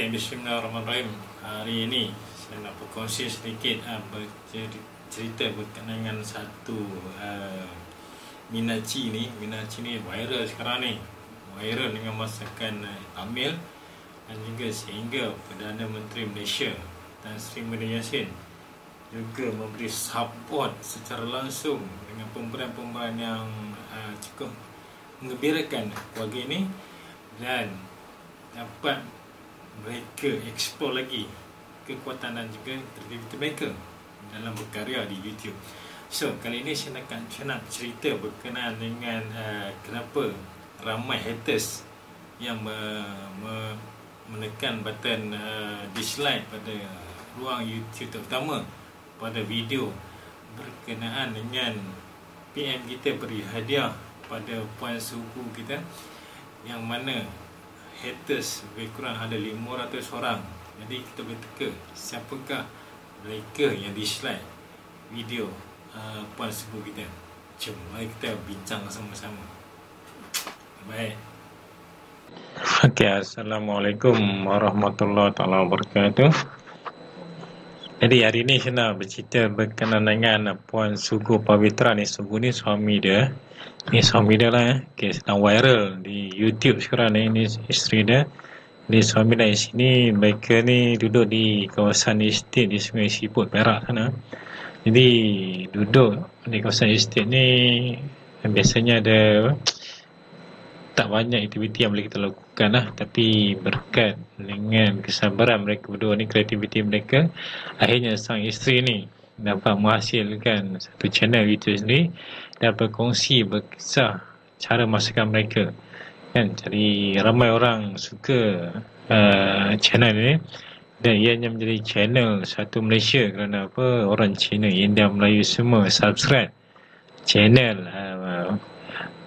Okey, bismillahirrahmanirrahim. Hari ini saya nak berkongsi sedikit cerita berkenaan dengan satu minaci ni. Minaci ni viral sekarang ni. Viral dengan masakan Tamil dan juga sehingga Perdana Menteri Malaysia Tan Sri Muhyiddin Yassin juga memberi support secara langsung dengan pemberian-pemberian yang cukup menggembirakan keluarga ini dan dapat mereka eksplor lagi kekuatan dan juga kreativiti mereka dalam berkarya di YouTube. So, kali ini saya nak cerita berkenaan dengan kenapa ramai haters yang menekan button dislike pada ruang YouTube, terutama pada video berkenaan dengan PM kita beri hadiah pada puan suku kita, yang mana haters lebih kurang ada 500 orang. Jadi kita boleh teka siapakah mereka yang dislike video puan suku kita. Jom mari kita bincang sama-sama. Baik. Okay, Assalamualaikum warahmatullahi wabarakatuh. Jadi hari ini saya nak bercerita berkenaan dengan puan suku Pavitra ni. Suku ni suami dia. Ni suami dia lah. Okay, sedang viral di YouTube sekarang ni. Ini isteri dia. Jadi suami dia di sini. Mereka ni duduk di kawasan estate di Sungai Siput, Perak sana. Jadi duduk di kawasan estate ni biasanya ada tak banyak aktiviti yang boleh kita lakukan lah, tapi berkat dengan kesabaran mereka berdua ni, kreativiti mereka, akhirnya sang isteri ni dapat menghasilkan satu channel YouTube sendiri dan berkongsi berkisah cara masakan mereka kan. Jadi ramai orang suka channel ni dan ianya menjadi channel satu Malaysia kerana apa, orang Cina, India, Melayu semua subscribe channel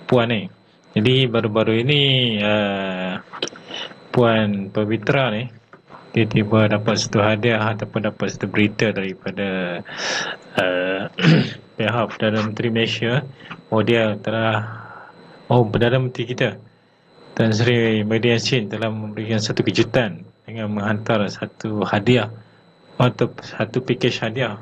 puan ni. Jadi baru-baru ini puan Pavitra ni tiba-tiba dapat satu hadiah ataupun dapat satu berita daripada pihak Perdana Menteri Malaysia. Dia telah Perdana Menteri kita Tan Sri Muhyiddin Yassin telah memberikan satu kejutan dengan menghantar satu hadiah atau satu pakej hadiah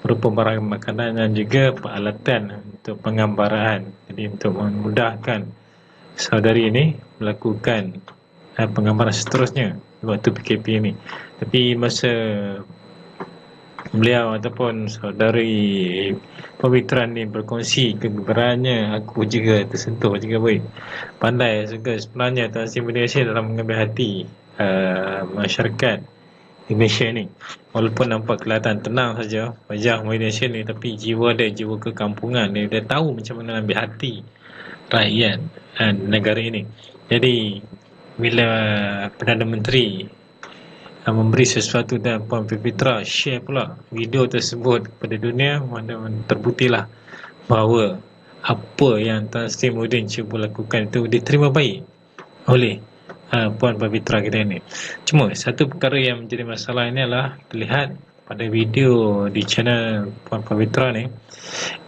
berupa barang makanan dan juga peralatan untuk penggambaran. Jadi untuk memudahkan saudari ini melakukan penggambaran seterusnya waktu PKP ini. Tapi masa beliau ataupun saudari Pavitra ni berkongsi kegembiraannya, aku juga tersentuh juga baik. Pandai juga sebenarnya Tan Sri Muhyiddin Yassin dalam mengambil hati masyarakat di Malaysia ni. Walaupun nampak kelihatan tenang saja wajah Muhyiddin Yassin ni, tapi jiwa dia, jiwa kekampungan dia, dia tahu macam mana ambil hati rakyat negara ini. Jadi bila Perdana Menteri memberi sesuatu dan puan Pavitra share pula video tersebut kepada dunia, mana terbuktilah bahawa apa yang Tan Sri Muhyiddin cuba lakukan itu diterima baik oleh puan Pavitra kita ini. Cuma satu perkara yang menjadi masalah ini adalah terlihat pada video di channel puan Pavitra ni.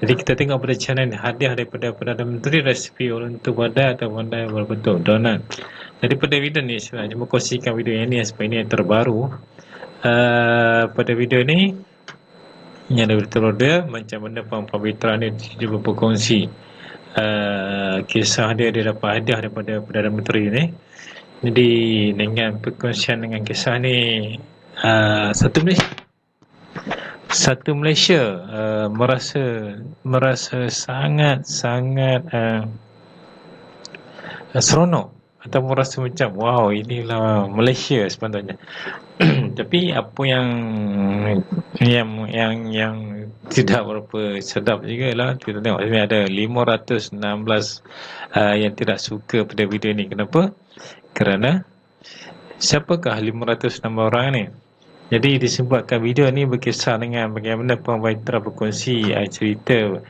Jadi kita tengok pada channel hadiah daripada Perdana Menteri, resipi untuk wadah atau wadah berbentuk donat. Jadi pada video ni saya cuma kongsikan video yang ni sebab ini yang terbaru. Pada video ni ini ada beritahu dia macam mana puan Pavitra ni cuba berkongsi kisah dia dapat hadiah daripada Perdana Menteri ni. Jadi dengan perkongsian dengan kisah ni, satu Malaysia merasa sangat seronok atau merasa macam wow, inilah Malaysia sebenarnya. Tapi apa yang tidak berapa sedap juga lah, kita tengok sini ada 516 yang tidak suka pada video ni. Kenapa? Kerana siapakah 506 orang ni? Jadi disebabkan video ni berkisar dengan bagaimana puan Pavitra berkongsi cerita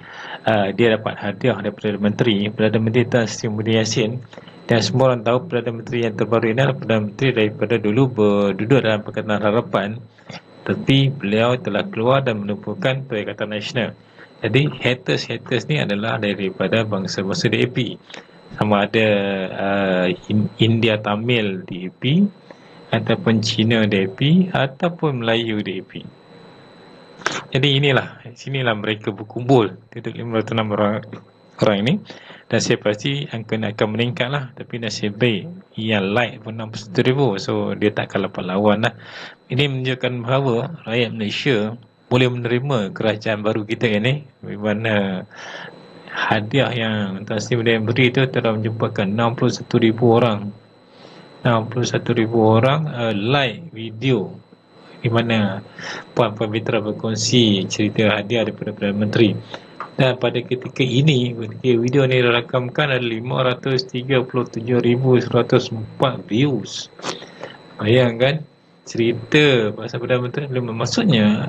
dia dapat hadiah daripada Perdana Menteri Tan Sri Muhyiddin Yassin. Dan semua orang tahu Perdana Menteri yang terbaru ini adalah Perdana Menteri daripada dulu berduduk dalam Pakatan Harapan, tapi beliau telah keluar dan menubuhkan Perikatan Nasional. Jadi haters ni adalah daripada bangsa-bangsa DAP, sama ada India Tamil DAP ataupun Cina DAP ataupun Melayu DAP. Jadi sinilah mereka berkumpul, duduk 506 orang ini, dan saya pasti angka akan meningkat lah. Tapi nasib baik yang like pun 61,000, so dia tak akan dapat lawan lah. Ini menunjukkan bahawa rakyat Malaysia boleh menerima kerajaan baru kita ini, di mana hadiah yang Tan Sri Muhyiddin beri itu telah menyebabkan 61,000 orang 61,000 orang like video di mana Puan Pavitra berkongsi cerita hadiah daripada Perdana Menteri. Dan pada ketika ini, ketika video ini dirakamkan, ada 537,104 views. Bayangkan, cerita pasal Perdana Menteri belum, maksudnya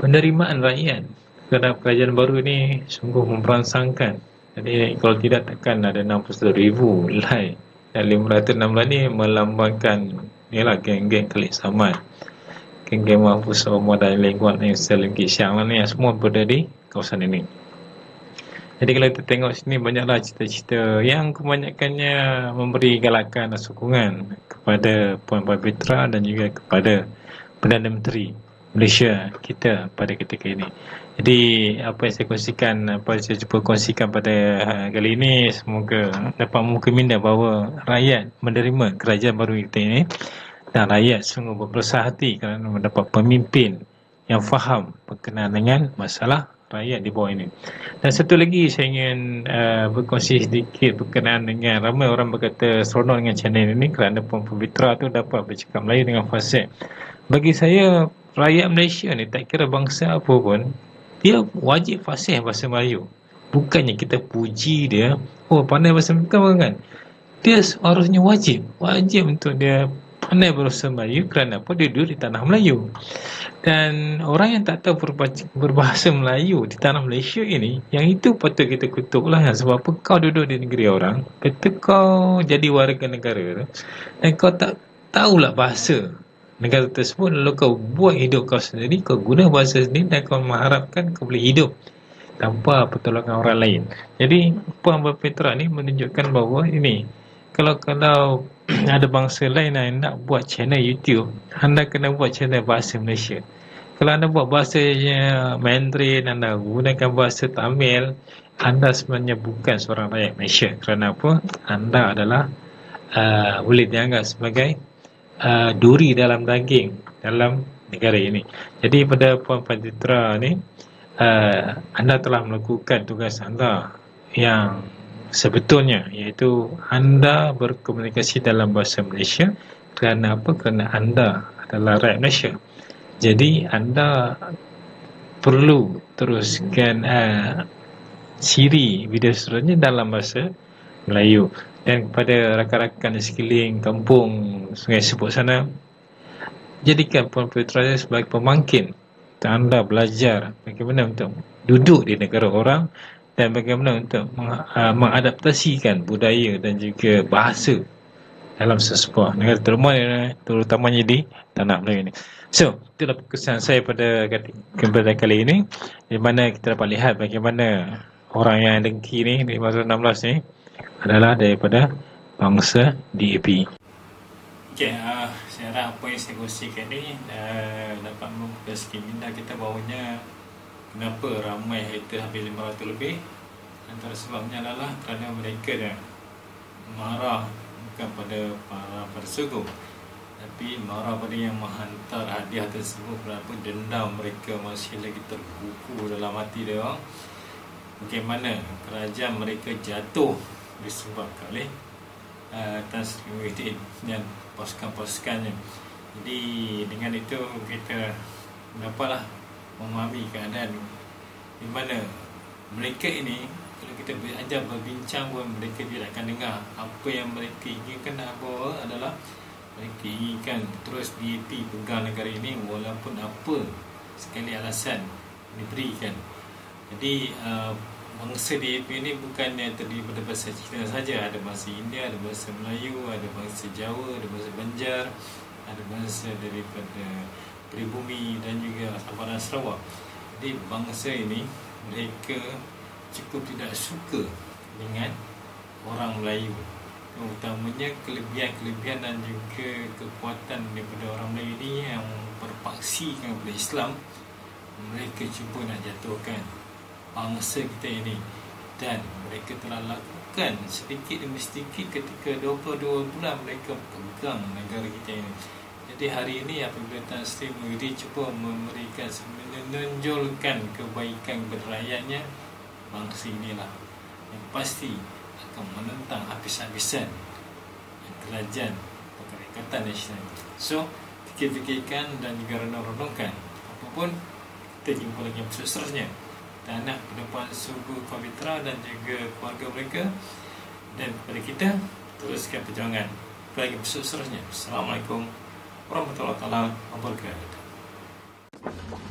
penerimaan rakyat terhadap kerajaan baru ini sungguh memperangsangkan. Jadi kalau tidak takkan ada 61,000 like. Dan 516 ni melambangkan inilah geng-geng Khalid Samad, geng-geng Mahfuz Omar dan lingkungan yang Salim Kisiang lah ni, yang semua berada di kawasan ini. Jadi kalau kita tengok sini, banyaklah cerita-cerita yang kebanyakannya memberi galakan dan sokongan kepada Puan Pavitra dan juga kepada Perdana Menteri Malaysia kita pada ketika ini. Jadi apa yang saya kongsikan, apa yang saya cuba kongsikan pada kali ini, semoga dapat membuka minda bahawa rakyat menerima kerajaan baru kita ini, dan rakyat sungguh berbesar hati kerana mendapat pemimpin yang faham berkenaan dengan masalah rakyat di bawah ini. Dan satu lagi saya ingin berkongsi sedikit berkenaan dengan, ramai orang berkata seronok dengan channel ini kerana Puan Pavitra tu dapat bercakap Melayu dengan fasih. Bagi saya, rakyat Malaysia ni tak kira bangsa apa pun, dia wajib fasih bahasa Melayu. Bukannya kita puji dia, oh pandai bahasa Melayu kan. Dia harusnya wajib untuk dia pandai bahasa Melayu. Kerana apa? Dia duduk di tanah Melayu. Dan orang yang tak tahu berbahasa Melayu di tanah Malaysia ini, yang itu patut kita kutuk lah. Sebab apa? Kau duduk di negeri orang, kata kau jadi warga negara dan kau tak tahulah bahasa negara tersebut, lalu kau buat hidup kau sendiri, kau guna bahasa sendiri dan kau mengharapkan kau boleh hidup tanpa pertolongan orang lain. Jadi Puan Pavitra ni menunjukkan bahawa ini, kalau ada bangsa lain yang nak buat channel YouTube, anda kena buat channel bahasa Malaysia. Kalau anda buat bahasa Mandarin, anda gunakan bahasa Tamil, anda sebenarnya bukan seorang rakyat Malaysia. Kerana apa? Anda adalah boleh dianggap sebagai duri dalam daging dalam negara ini. Jadi pada Puan Pavitra ni, anda telah melakukan tugas anda yang sebetulnya, iaitu anda berkomunikasi dalam bahasa Malaysia. Kerana apa? Kerana anda adalah rakyat Malaysia. Jadi anda perlu teruskan siri video seterusnya dalam bahasa Melayu. Dan kepada rakan-rakan di sekeliling kampung Sungai Sepuk sana, jadikan Puan Pavitra sebagai pemangkin untuk anda belajar bagaimana untuk duduk di negara orang dan bagaimana untuk mengadaptasikan budaya dan juga bahasa dalam sesebuah negara, terutamanya di tanah Melayu ini. So, itulah kesan saya pada kali ini, di mana kita dapat lihat bagaimana orang yang dengki ni, di masa 16 ni, adalah daripada bangsa DAP. Okay, saya harap apa yang saya kongsikan ni dapat membuka sikit minda kita bahawanya kenapa ramai hater hampir 500 lebih. Antara sebabnya adalah kerana mereka dah marah bukan pada para persekutu, tapi marah pada yang menghantar hadiah tersebut. Kenapa dendam mereka masih lagi terkuku dalam hati dia orang. Bagaimana kerajaan mereka jatuh disebabkan oleh Tan Sri Muhyiddin dan pasukan-pasukannya. Jadi dengan itu kita dapatlah memahami keadaan di mana mereka ini, kalau kita belajar berbincang pun mereka tidak akan dengar. Apa yang mereka inginkan adalah mereka inginkan terus DAP pegang negara ini walaupun apa sekali alasan diberikan. Jadi bangsa DAP ini bukannya terdiri pada bahasa Cina saja, ada bahasa India, ada bahasa Melayu, ada bahasa Jawa, ada bahasa Banjar, ada bahasa daripada Peribumi dan juga Sabah dan Sarawak. Jadi bangsa ini mereka cukup tidak suka dengan orang Melayu. utamanya kelebihan-kelebihan dan juga kekuatan daripada orang Melayu ini yang berpaksikan kepada Islam. Mereka cuba nak jatuhkan bangsa kita ini, dan mereka telah lakukan sedikit demi sedikit ketika 22 bulan mereka pegang negara kita ini. Jadi hari ini apabila Tan Sri Muhyiddin cuba memberikan, menonjolkan kebaikan kepada rakyatnya, bangsa inilah yang pasti akan menentang habis-habisan kerajaan Perserikatan Nasional. So, fikir-fikirkan dan juga renung-renungkan. Apapun, kita jumpa lagi episod seterusnya. Tanah kepada Puan Sugu Pavitra dan juga keluarga mereka, dan kepada kita, teruskan perjuangan. Lagi episod seterusnya. Assalamualaikum warahmatullahi wabarakatuh.